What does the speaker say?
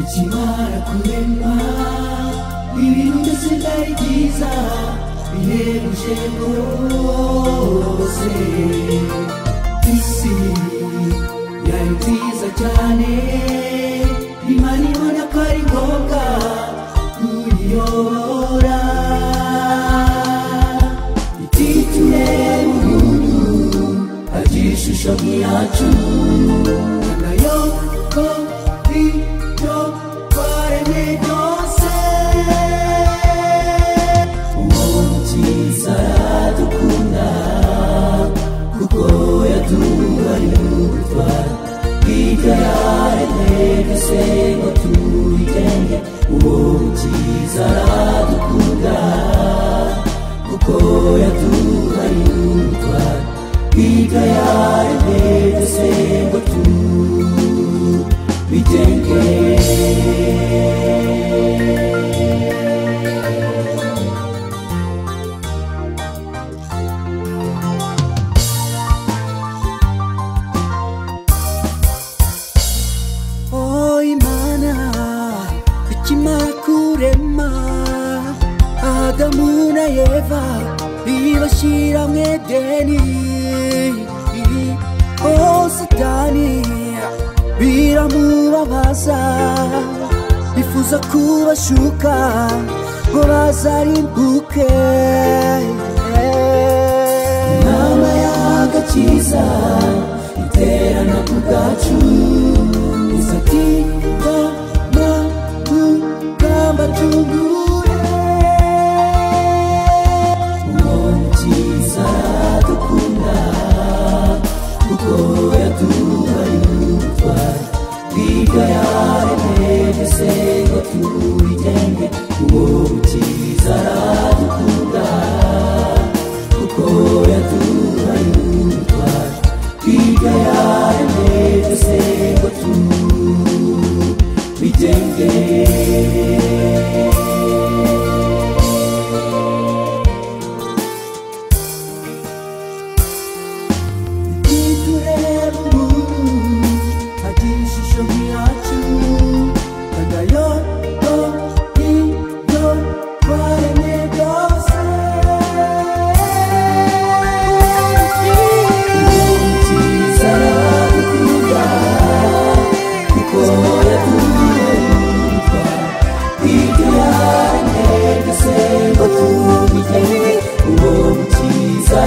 Ikimara kurema ibintu byose byari byiza bihebuje rwose. Isi yari nziza cyane, Imana ibona ko ari ngombwa kuyiyobora. Iti turebe umuntu agira ishusho nk'iyacu, nayo ko ibyo twaremye byose. Umukiza aradukunda kuko yaduhariye ubutwari bw'ibyo yaremye byose ngo tubigenge. Umukiza aradukunda kuko yaduhariye ubutwari bw'ibyo yaremye byose ngo tubigenge. Ikimara kurema Adamu na Eva ibashyira mu Edeni, Satani biramubabaza bifuza kubashuka ngo bazarimbuke. Inama y'agakiza iterana ku bwacu, izatinda bacungure. Umukiza aradukunda kuko yaduhariye ubutwari bw'ibyo yaremye byose ngo tubigenge. Umukiza aradukunda kuko yaduhariye ubutwari bw'ibyo yaremye byose ngo tubigenge. Umukiza